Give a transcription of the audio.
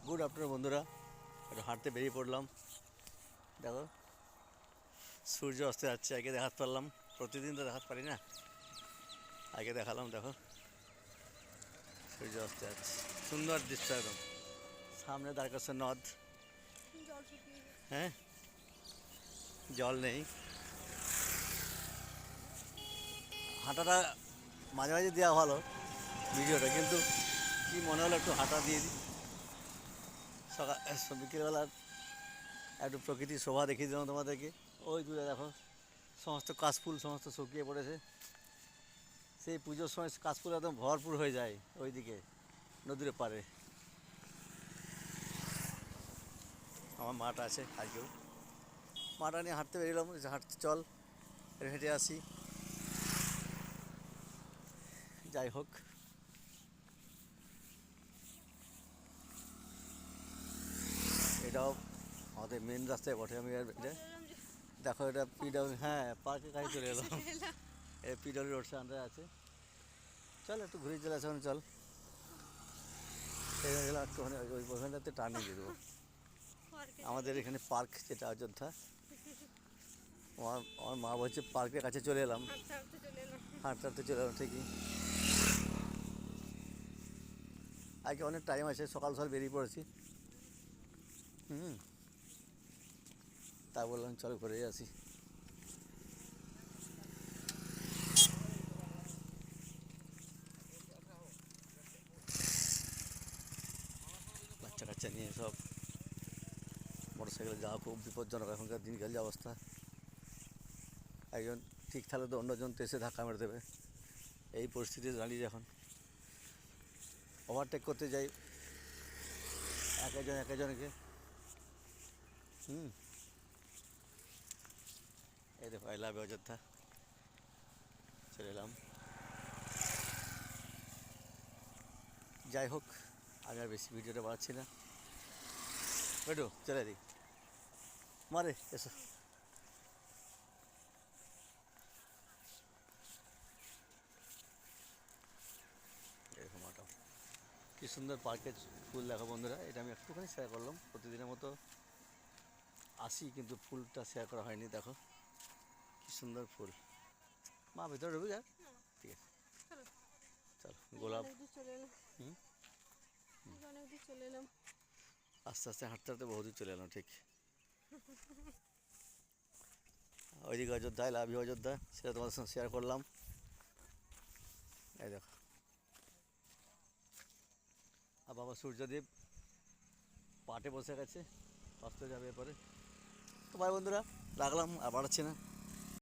Good afternoon বন্ধুরা, একটু হাঁটতে বেরিয়ে পড়লাম। দেখো সূর্য অস্ত যাচ্ছে, আগে দেখাতে পারলাম, প্রতিদিন তো দেখাতে পারি না, আগে দেখালাম। দেখো সূর্য অস্ত যাচ্ছে, সুন্দর দৃশ্য একদম। সামনে দ্বারকেশ্বর নদ। হ্যাঁ, জল নেই। হাঁটাটা মাঝে মাঝে দেওয়া ভালো ভিডিওটা, কিন্তু কি মনে হলো একটু হাঁটা দিয়ে দিই। সকাল বিকেলবেলা একটু প্রকৃতির শোভা দেখিয়ে দিলাম তোমাদেরকে। ওই দূরে দেখো সমস্ত কাশফুল সমস্ত শুকিয়ে পড়েছে। সেই পুজোর সময় কাশফুল একদম ভরপুর হয়ে যায় ওইদিকে নদীর পাড়ে। আমার মাঠ আছে, আজকেও মাঠা নিয়ে হাঁটতে বেরিয়েলাম। হাঁটতে চল, হেঁটে আসি। যাই হোক, এটাও আমাদের মেন রাস্তায় বটে। আমি এটা দেখো, এটা পিডব্লিউ, হ্যাঁ পার্কের কাছে চলে এলাম। এই পিডব্লিউ রোড আন্ডারে আছে। চল একটু ঘুরে চলে আসে, চল গেলাম একটুখানি, ওইখানটাতে টার্নিং দিয়ে দেবো। আমাদের এখানে পার্ক যেটা অযোধ্যা, আমার আমার মা বলছে পার্কের কাছে চলে এলাম, হাঁটতে হাঁটতে চলে এলাম। ঠিকই, আজকে অনেক টাইম আছে, সকাল সকাল বেরিয়ে পড়েছি। তা বললাম চল ঘুরে আসি। বাচ্চা কাচ্চা নিয়ে সব মোটর সাইকেলে যাওয়া খুব বিপজ্জনক এখনকার দিনকাল যে অবস্থা। একজন ঠিক থাকলে তো অন্যজন তো এসে ধাক্কা মেরে দেবে। এই পরিস্থিতিতে দাঁড়িয়ে এখন ওভারটেক করতে যাই একজনকে। এই দেখো আই লাভ অযোধ্যা, চলে এলাম। যাই হোক, আমি আর বেশি ভিডিওটা বাড়াচ্ছি না, বেটু চলে দিই মারে এসো। এরকম আটা কি সুন্দর পার্কের ফুল দেখো বন্ধুরা। এটা আমি একটুখানি শেয়ার করলাম, প্রতিদিনের মতো আসি কিন্তু ফুলটা শেয়ার করা হয়নি। দেখো কি সুন্দর ফুল। মা ভিতরে ঢুকে যা, ঠিক আছে চল। গোলাপ, চলে এলাম আস্তে আস্তে হাঁটতে হাঁটতে বহুদূর চলে এলাম। ঠিক ওইদিকে অযোধ্যায়, লাভ অযোধ্যা, সেটা তোমাদের সঙ্গে শেয়ার করলাম। এই দেখো, আর বাবা সূর্যদেব পাটে বসে গেছে, অস্ত যাবে এরপরে। তো ভাই বন্ধুরা, রাখলাম, আর বাড়াচ্ছি না।